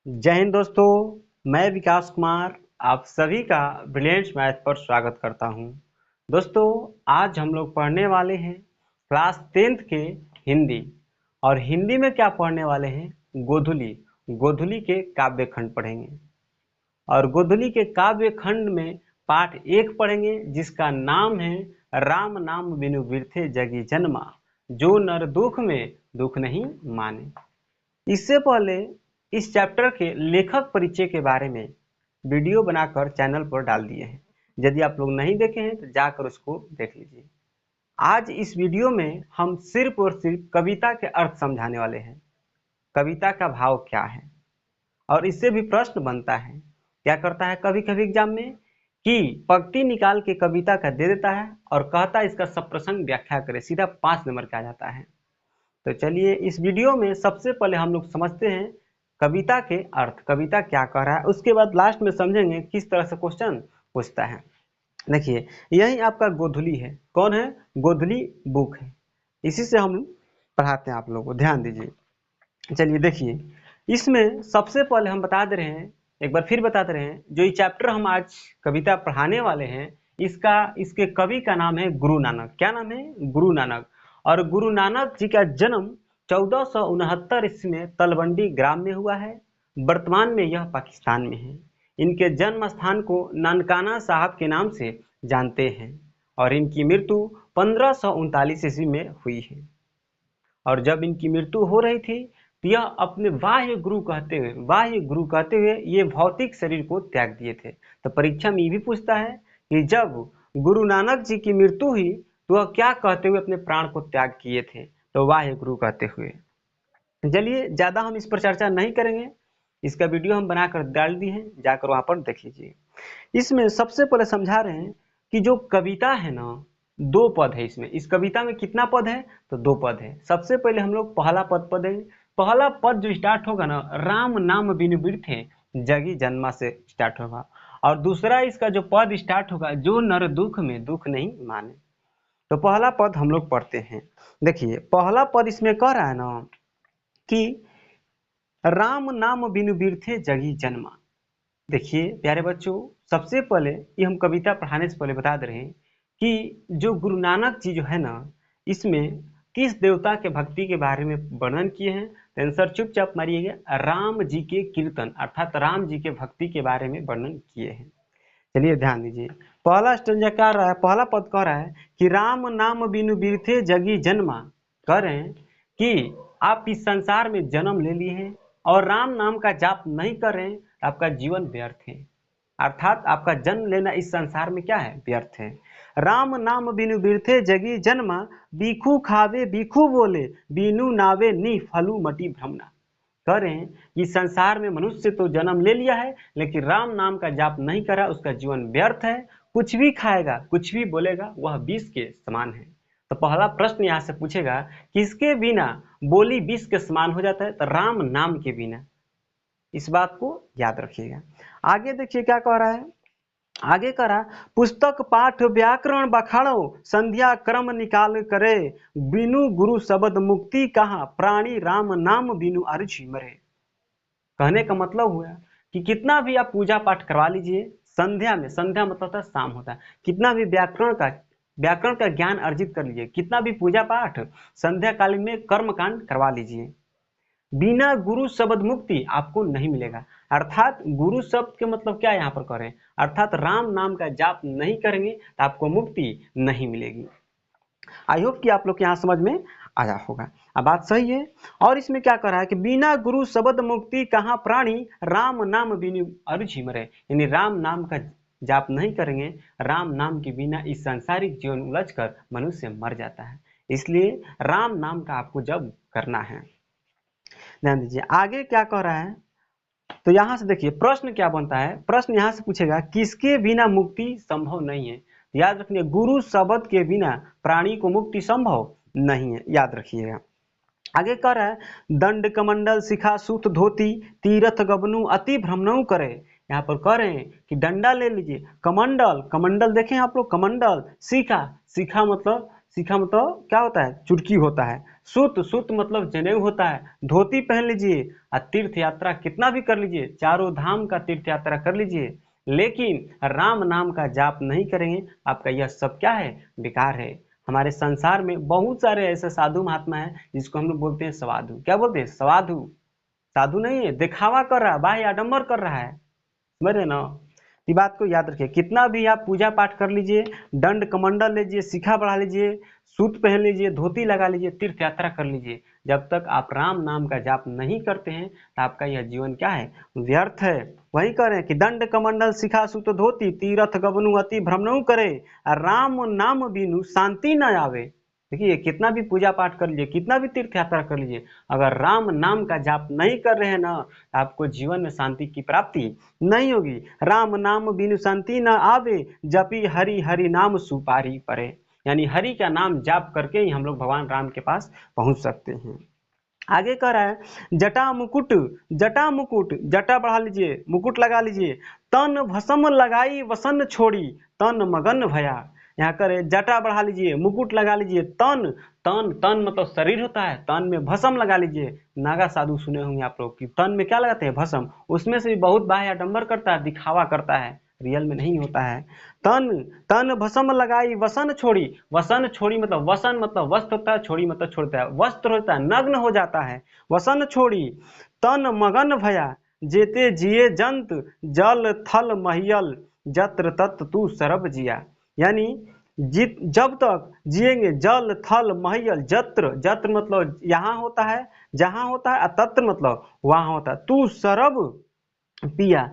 जय हिंद दोस्तों। मैं विकास कुमार आप सभी का ब्रिलियंट मैथ पर स्वागत करता हूं। दोस्तों आज हम लोग पढ़ने वाले हैं क्लास 10th के हिंदी। और हिंदी में क्या पढ़ने वाले हैं? गोधुली। गोधुली के काव्य खंड पढ़ेंगे। और गोधुली के काव्य खंड में पाठ 1 पढ़ेंगे जिसका नाम है राम नाम बिनु बिरथे जगी जन्मा, जो नर दुख में दुख नहीं माने। इससे पहले इस चैप्टर के लेखक परिचय के बारे में वीडियो बनाकर चैनल पर डाल दिए हैं। यदि आप लोग नहीं देखे हैं तो जाकर उसको देख लीजिए। आज इस वीडियो में हम सिर्फ और सिर्फ कविता के अर्थ समझाने वाले हैं। कविता का भाव क्या है, और इससे भी प्रश्न बनता है। क्या करता है कभी कभी एग्जाम में कि पंक्ति निकाल के कविता का दे देता है और कहता है इसका सप्रसंग व्याख्या करे, सीधा 5 नंबर का आ जाता है। तो चलिए इस वीडियो में सबसे पहले हम लोग समझते हैं कविता के अर्थ, कविता क्या कह रहा है। उसके बाद लास्ट में समझेंगे किस तरह से क्वेश्चन पूछता है। देखिए यही आपका गोधुली है। कौन है? गोधुली बुक है। इसी से हम पढ़ाते हैं आप लोगों को, ध्यान दीजिए। चलिए देखिए, इसमें सबसे पहले हम बता दे रहे हैं, एक बार फिर बता दे रहे हैं, जो ये चैप्टर हम आज कविता पढ़ाने वाले हैं इसके कवि का नाम है गुरु नानक। क्या नाम है? गुरु नानक। और गुरु नानक जी का जन्म 1469 ईस्वी में तलवंडी ग्राम में हुआ है। वर्तमान में यह पाकिस्तान में है। इनके जन्म स्थान को ननकाना साहब के नाम से जानते हैं। और इनकी मृत्यु 1539 ईस्वी में हुई है। और जब इनकी मृत्यु हो रही थी तो यह अपने बाह्य गुरु कहते हुए ये भौतिक शरीर को त्याग दिए थे। तो परीक्षा में ये भी पूछता है कि जब गुरु नानक जी की मृत्यु हुई तो वह क्या कहते हुए अपने प्राण को त्याग किए थे? तो वाह्य गुरु कहते हुए। चलिए ज्यादा हम इस पर चर्चा नहीं करेंगे, इसका वीडियो हम बनाकर डाल दिए हैं, जाकर वहां पर देख लीजिए। इसमें सबसे पहले समझा रहे हैं कि जो कविता है ना, 2 पद है इसमें। इस कविता में कितना पद है? तो 2 पद है। सबसे पहले हम लोग पहला पद पढ़ेंगे। पहला पद जो स्टार्ट होगा ना, राम नाम बिनु बिरथे जगी जन्मा से स्टार्ट होगा। और दूसरा इसका जो पद स्टार्ट होगा, जो नर दुख में दुख नहीं माने। तो पहला पद हम लोग पढ़ते हैं। देखिए पहला पद इसमें कह रहा है ना कि राम नाम बिनु बिरथे जगी जन्मा। देखिए प्यारे बच्चों, सबसे पहले ये हम कविता पढ़ाने से पहले बता दे रहे हैं कि जो गुरु नानक जी जो है ना, इसमें किस देवता के भक्ति के बारे में वर्णन किए हैं? तो आंसर चुपचाप मारिएगा, राम जी के कीर्तन अर्थात राम जी के भक्ति के बारे में वर्णन किए हैं। चलिए ध्यान दीजिए, पहला स्टेंजा क्या रहा है, पहला पद कह रहा है कि राम नाम बिनु बिरथे जगी जन्मा। कह रहे हैं कि आप इस संसार में जन्म ले लिए हैं और राम नाम का जाप नहीं कर रहे हैं, आपका जीवन व्यर्थ है। अर्थात आपका जन्म लेना इस संसार में क्या है? व्यर्थ है। राम नाम बिनु बिरथे जगी जन्मा, बीखू खावे बीखू बोले, बीनु नावे नी फलू मटी भ्रमना। कह रहे हैं कि संसार में मनुष्य तो जन्म ले लिया है लेकिन राम नाम का जाप नहीं करा, उसका जीवन व्यर्थ है। कुछ भी खाएगा कुछ भी बोलेगा वह विष के समान है। तो पहला प्रश्न यहाँ से पूछेगा किसके बिना बोली विष के समान हो जाता है? तो राम नाम के बिना। इस बात को याद रखिएगा। आगे देखिए क्या कह रहा है, आगे करा पुस्तक पाठ व्याकरण बखाड़ो, संध्या क्रम निकाल करे, बिनु गुरु शब्द मुक्ति कहाँ, प्राणी राम नाम बिनु अर्जी मरे। कहने का मतलब हुआ कि कितना भी आप पूजा पाठ करवा लीजिए, संध्या में, संध्या मतलब होता है शाम होता है, कितना भी व्याकरण का ज्ञान अर्जित कर लीजिए, कितना भी पूजा पाठ संध्या कालीन में कर्म कांड करवा लीजिए, बिना गुरु शब्द मुक्ति आपको नहीं मिलेगा। अर्थात गुरु शब्द के मतलब क्या यहाँ पर करें, अर्थात राम नाम का जाप नहीं करेंगे तो आपको मुक्ति नहीं मिलेगी। आई होप कि आप लोग यहाँ समझ में आया होगा। अब बात सही है। और इसमें क्या कर रहा है कि बिना गुरु शब्द मुक्ति कहाँ, प्राणी राम नाम बिनु अरुचि मरे। यानी राम नाम का जाप नहीं करेंगे, राम नाम के बिना इस सांसारिक जीवन उलझ कर मनुष्य मर जाता है। इसलिए राम नाम का आपको जब करना है। ध्यान दीजिए आगे क्या कह रहा है। तो यहां से देखिए प्रश्न क्या बनता है, प्रश्न यहां से पूछेगा किसके बिना मुक्ति संभव नहीं है। याद रखिए गुरु शब्द के बिना प्राणी को मुक्ति संभव नहीं है, याद रखिएगा। आगे कह रहा है दंड कमंडल शिखा सूत धोती, तीर्थ गबनु अति भ्रमणु करे। यहाँ पर कह रहे हैं कि डंडा ले लीजिए, कमंडल, कमंडल देखें आप लोग, कमंडल, शिखा, शिखा मतलब शिखा मतलब क्या होता है, चुटकी होता है। सुत, सुत मतलब जनेऊ होता है। धोती पहन लीजिए और तीर्थ यात्रा कितना भी कर लीजिए, चारों धाम का तीर्थ यात्रा कर लीजिए, लेकिन राम नाम का जाप नहीं करेंगे, आपका यह सब क्या है, बेकार है। हमारे संसार में बहुत सारे ऐसे साधु महात्मा हैं जिसको हम लोग बोलते हैं सवाधु। क्या बोलते हैं, सवाधु। साधु नहीं है, दिखावा कर रहा है, बाह्य आडंबर कर रहा है, समझ रहे ना। ये बात को याद रखिए, कितना भी आप पूजा पाठ कर लीजिए, दंड कमंडल लीजिए, शिखा बढ़ा लीजिए, सूत पहन लीजिए, धोती लगा लीजिए, तीर्थ यात्रा कर लीजिए, जब तक आप राम नाम का जाप नहीं करते हैं तो आपका यह जीवन क्या है, व्यर्थ है। वही कह रहे हैं कि दंड कमंडल शिखा सूत धोती तीर्थ गवनु अति भ्रमणु करे, राम नाम बिनु शांति न आवे। देखिए, कितना भी पूजा पाठ कर लीजिए, कितना भी तीर्थ यात्रा कर लीजिए, अगर राम नाम का जाप नहीं कर रहे हैं ना, आपको जीवन में शांति की प्राप्ति नहीं होगी। राम नाम बिनु शांति न आवे, जपी हरि हरि नाम सुपारी परे। यानी हरि का नाम जाप करके ही हम लोग भगवान राम के पास पहुंच सकते हैं। आगे कह रहा है जटा मुकुट, जटा मुकुट, जटा बढ़ा लीजिए, मुकुट लगा लीजिए। तन भस्म लगाई वसन छोड़ी, तन मगन भया। यहाँ करे जटा बढ़ा लीजिए, मुकुट लगा लीजिए, तन, तन, तन मतलब शरीर होता है, तन में भस्म लगा लीजिए। नागा साधु सुने होंगे आप लोग कि तन में क्या लगाते हैं, भस्म। उसमें से भी बहुत बाह्य आडंबर करता है, दिखावा करता है, रियल में नहीं होता है। तन, तन भस्म लगाई वसन छोड़ी, वसन छोड़ी मतलब वसन मतलब वस्त्र होता है, छोड़ी मतलब छोड़ता है, वस्त्र होता है, नग्न हो जाता है, वसन छोड़ी। तन मगन भया, जेते जिए जंत, जल थल महियल, जत्र तत् तू सरब जिया। यानी जब तक जिएंगे, जल थल महियल, जत्र, जत्र मतलब यहाँ होता है, जहां होता है, तत्र मतलब वहां होता है। तू सरब पिया,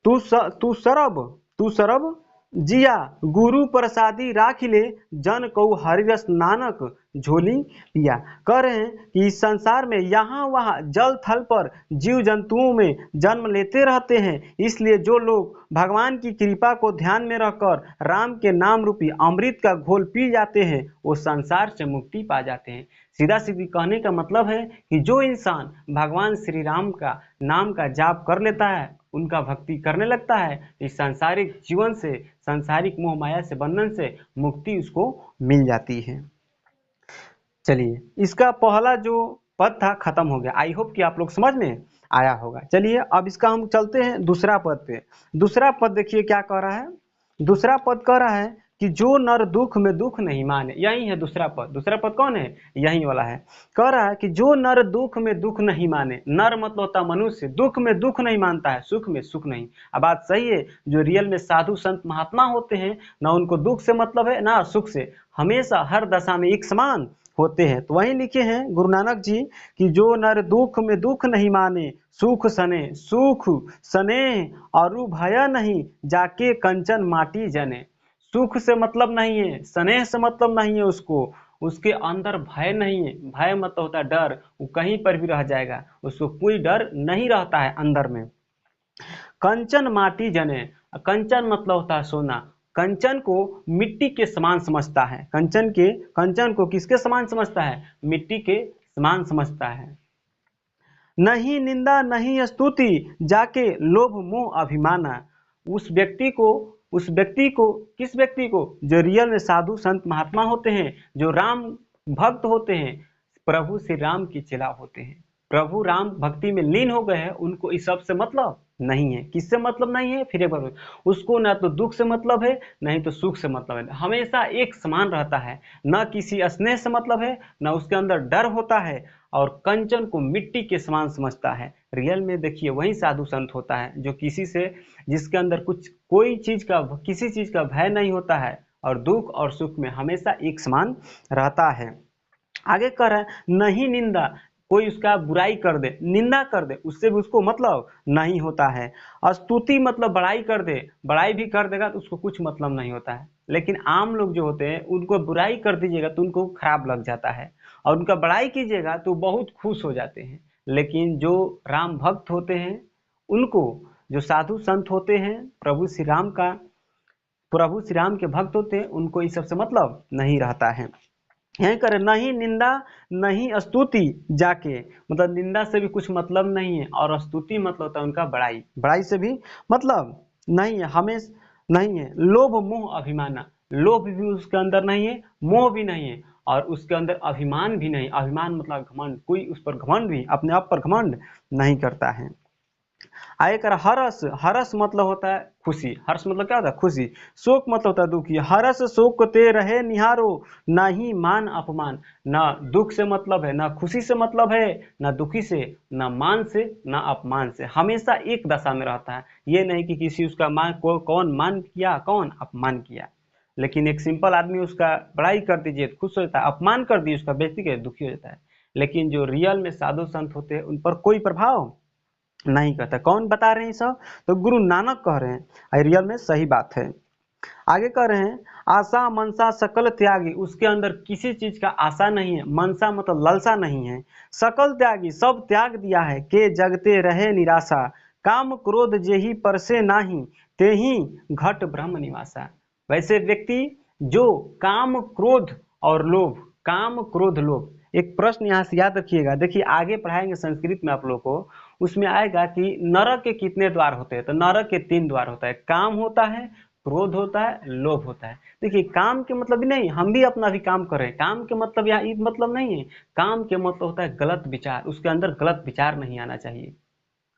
तू सरब, तू सरब जिया, गुरु प्रसादी राख ले, जन कहू हरिरस नानक झोली पिया। कह रहे हैं कि इस संसार में यहाँ वहाँ जल थल पर जीव जंतुओं में जन्म लेते रहते हैं, इसलिए जो लोग भगवान की कृपा को ध्यान में रखकर राम के नाम रूपी अमृत का घोल पी जाते हैं, वो संसार से मुक्ति पा जाते हैं। सीधा सीधी कहने का मतलब है कि जो इंसान भगवान श्री राम का नाम का जाप कर लेता है, उनका भक्ति करने लगता है, इस सांसारिक जीवन से, सांसारिक मोह माया से बंधन से मुक्ति उसको मिल जाती है। चलिए, इसका पहला जो पद था खत्म हो गया। आई होप कि आप लोग समझ में आया होगा। चलिए अब इसका हम चलते हैं दूसरा पद पे। दूसरा पद देखिए क्या कह रहा है। दूसरा पद कह रहा है कि जो नर दुख में दुख नहीं माने, यही है दूसरा पद। दूसरा पद कौन है, यही वाला है। कह रहा है कि जो नर दुख में दुख नहीं माने, नर मतलब होता मनुष्य, दुख में दुख नहीं मानता है, सुख में सुख नहीं। अब बात सही है, जो रियल में साधु संत महात्मा होते हैं ना, उनको दुख से मतलब है ना सुख से, हमेशा हर दशा में एक समान होते हैं। तो वही लिखे हैं गुरु नानक जी कि जो नर दुख में दुख नहीं माने, सुख सने, सुख सने और भय नहीं, जाके कंचन माटी जने। सुख से मतलब नहीं है, स्नेह से मतलब नहीं है उसको, उसके अंदर भय नहीं है। भय मतलब होता है डर, वो कहीं पर भी रह जाएगा, उसको कोई डर नहीं रहता है अंदर में। कंचन माटी जने, कंचन मतलब होता है सोना, कंचन को मिट्टी के समान समझता है। कंचन को किसके समान समझता है, मिट्टी के समान समझता है। नहीं निंदा नहीं स्तुति, जाके लोभ मोह अभिमाना। उस व्यक्ति को, किस व्यक्ति को, जो रियल में साधु संत महात्मा होते हैं, जो राम भक्त होते हैं, प्रभु श्री राम की चेला होते हैं, प्रभु राम भक्ति में लीन हो गए हैं, उनको इस सब से मतलब नहीं है। किससे मतलब नहीं है, फिर एक बार, उसको ना तो दुख से मतलब है, नहीं तो सुख से मतलब है, हमेशा एक समान रहता है, न किसी स्नेह से मतलब है, न उसके अंदर डर होता है, और कंचन को मिट्टी के समान समझता है। रियल में देखिए वही साधु संत होता है जो किसी से, जिसके अंदर कोई चीज का, किसी चीज का भय नहीं होता है, और दुख और सुख में हमेशा एक समान रहता है। आगे कह रहा है नहीं निंदा, कोई उसका बुराई कर दे, निंदा कर दे, उससे भी उसको मतलब नहीं होता है। स्तुति मतलब बड़ाई कर दे, बड़ाई भी कर देगा तो उसको कुछ मतलब नहीं होता है। लेकिन आम लोग जो होते हैं, उनको बुराई कर दीजिएगा तो उनको खराब लग जाता है, और उनका बड़ाई कीजिएगा तो बहुत खुश हो जाते हैं। लेकिन जो राम भक्त होते हैं, उनको, जो साधु संत होते हैं, प्रभु श्री राम के भक्त होते हैं, उनको इस सब से मतलब नहीं रहता है। यही करे नहीं निंदा नहीं स्तुति, जाके मतलब निंदा से भी कुछ मतलब नहीं है, और स्तुति मतलब होता है उनका बड़ाई, बड़ाई से भी मतलब नहीं है, हमेशा नहीं है। लोभ मोह अभिमाना, लोभ भी उसके अंदर नहीं है, मोह भी नहीं है, और उसके अंदर अभिमान भी नहीं। अभिमान मतलब घमंड, कोई उस पर घमंड भी, अपने आप पर घमंड नहीं करता है। आगे कर हर्ष, हर्ष मतलब होता है खुशी, हर्ष मतलब क्या होता है खुशी। शोक मतलब होता है दुखी, हर्ष शोक ते रहे निहारो, ना ही मान अपमान। ना दुख से मतलब है, ना खुशी से मतलब है, ना दुखी से, ना मान से, ना अपमान से, हमेशा एक दशा में रहता है। ये नहीं कि किसी उसका कौन मान किया कौन अपमान किया। लेकिन एक सिंपल आदमी उसका बड़ाई कर दीजिए तो खुश हो जाता है, अपमान कर दीजिए उसका बेइज्जती के दुखी हो जाता है। लेकिन जो रियल में साधु संत होते हैं उन पर कोई प्रभाव नहीं करता। कौन बता रहे हैं सब? तो गुरु नानक कह रहे हैं, रियल में सही बात है। आगे कह रहे हैं आशा मनसा सकल त्यागी, उसके अंदर किसी चीज का आशा नहीं है, मनसा मतलब लालसा नहीं है, सकल त्यागी सब त्याग दिया है, के जगते रहे निराशा, काम क्रोध जेहि परसे नाही, तेहि घट ब्रह्म निवासा। वैसे व्यक्ति जो काम क्रोध और लोभ, काम क्रोध लोभ, एक प्रश्न यहाँ से याद रखिएगा, देखिए आगे पढ़ाएंगे संस्कृत में आप लोग को, उसमें आएगा कि नरक के कितने द्वार होते हैं, तो नरक के 3 द्वार होता है, काम होता है, क्रोध होता है, लोभ होता है। देखिए काम के मतलब भी नहीं, हम भी अपना भी काम कर रहे हैं, काम के मतलब यहाँ ये मतलब नहीं है, काम के मतलब होता है गलत विचार, उसके अंदर गलत विचार नहीं आना चाहिए।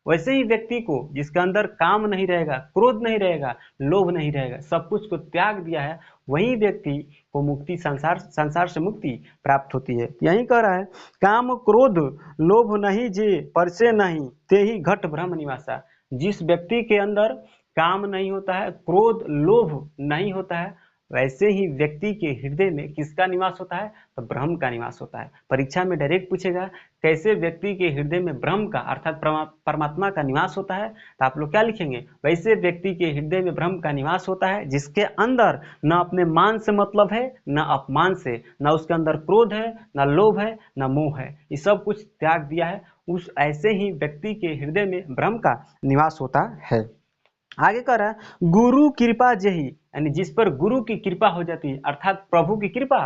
वैसे ही व्यक्ति को जिसके अंदर काम नहीं रहेगा, क्रोध नहीं रहेगा, लोभ नहीं रहेगा, सब कुछ को त्याग दिया है, वही व्यक्ति को मुक्ति, संसार से मुक्ति प्राप्त होती है। यही कह रहा है काम क्रोध लोभ नहीं जे परसे नहीं, ते ही घट ब्रह्म निवासा। जिस व्यक्ति के अंदर काम नहीं होता है, क्रोध लोभ नहीं होता है, वैसे ही व्यक्ति के हृदय में किसका निवास होता है? तो ब्रह्म का निवास होता है। परीक्षा में डायरेक्ट पूछेगा कैसे व्यक्ति के हृदय में ब्रह्म का अर्थात परमात्मा का निवास होता है, तो आप लोग क्या लिखेंगे? वैसे व्यक्ति के हृदय में ब्रह्म का निवास होता है जिसके अंदर न अपने मान से मतलब है, न अपमान से, न उसके अंदर क्रोध है, न लोभ है, न मोह है, ये सब कुछ त्याग दिया है। उस ऐसे ही व्यक्ति के हृदय में ब्रह्म का निवास होता है। आगे कह रहा है गुरु कृपा जही, यानी जिस पर गुरु की कृपा हो जाती है, अर्थात प्रभु की कृपा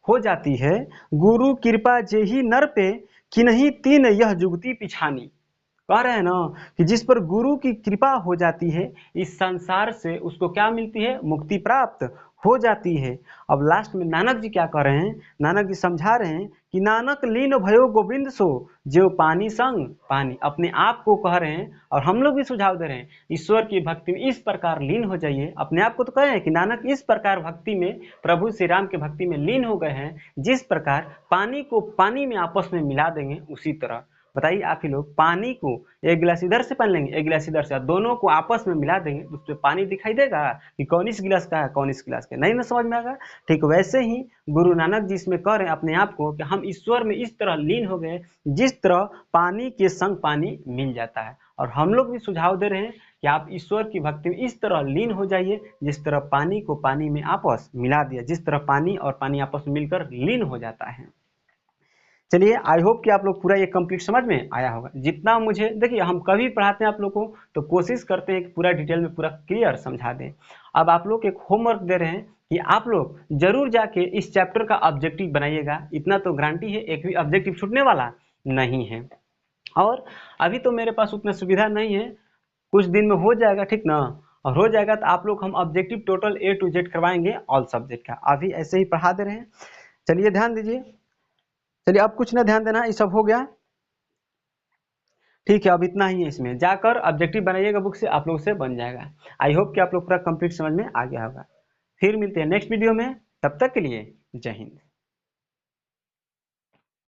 हो जाती है, गुरु कृपा जेही नर पे कि नहीं तीन यह जुगती पिछानी। कह रहे हैं ना कि जिस पर गुरु की कृपा हो जाती है, इस संसार से उसको क्या मिलती है? मुक्ति प्राप्त हो जाती है। अब लास्ट में नानक जी क्या कह रहे हैं? नानक जी समझा रहे हैं कि नानक लीन भयो गोविंद सो, जो पानी संग पानी, अपने आप को कह रहे हैं और हम लोग भी सुझाव दे रहे हैं, ईश्वर की भक्ति में इस प्रकार लीन हो जाइए। अपने आप को तो कहे हैं कि नानक इस प्रकार भक्ति में, प्रभु श्री राम के भक्ति में लीन हो गए हैं, जिस प्रकार पानी को पानी में आपस में मिला देंगे उसी तरह। बताइए आप ही लोग, पानी को एक गिलास इधर से पानी लेंगे, एक गिलास इधर से, दोनों को आपस में मिला देंगे तो उसमें पानी दिखाई देगा कि कौन इस गिलास का है कौन इस गिलास का? नहीं ना समझ में आएगा। ठीक वैसे ही गुरु नानक जी इसमें कह रहे हैं अपने आप को कि हम ईश्वर में इस तरह लीन हो गए जिस तरह पानी के संग पानी मिल जाता है। और हम लोग भी सुझाव दे रहे हैं कि आप ईश्वर की भक्ति में इस तरह लीन हो जाइए जिस तरह पानी को पानी में आपस मिला दिया, जिस तरह पानी और पानी आपस में मिलकर लीन हो जाता है। चलिए आई होप कि आप लोग पूरा ये कंप्लीट समझ में आया होगा। जितना मुझे, देखिए हम कभी पढ़ाते हैं आप लोग को तो कोशिश करते हैं कि पूरा डिटेल में पूरा क्लियर समझा दें। अब आप लोग एक होमवर्क दे रहे हैं कि आप लोग जरूर जाके इस चैप्टर का ऑब्जेक्टिव बनाइएगा। इतना तो गारंटी है, एक भी ऑब्जेक्टिव छूटने वाला नहीं है। और अभी तो मेरे पास उतना सुविधा नहीं है, कुछ दिन में हो जाएगा, ठीक ना? और हो जाएगा तो आप लोग हम objective total A to Z करवाएंगे ऑल सब्जेक्ट का। अभी ऐसे ही पढ़ा दे रहे हैं। चलिए ध्यान दीजिए। चलिए अब कुछ ना ध्यान देना, ये सब हो गया। ठीक है, अब इतना ही है, इसमें जाकर ऑब्जेक्टिव बनाइएगा बुक से, आप लोग से बन जाएगा। आई होप कि आप लोग पूरा कंप्लीट समझ में आ गया होगा। फिर मिलते हैं नेक्स्ट वीडियो में, तब तक के लिए जय हिंद।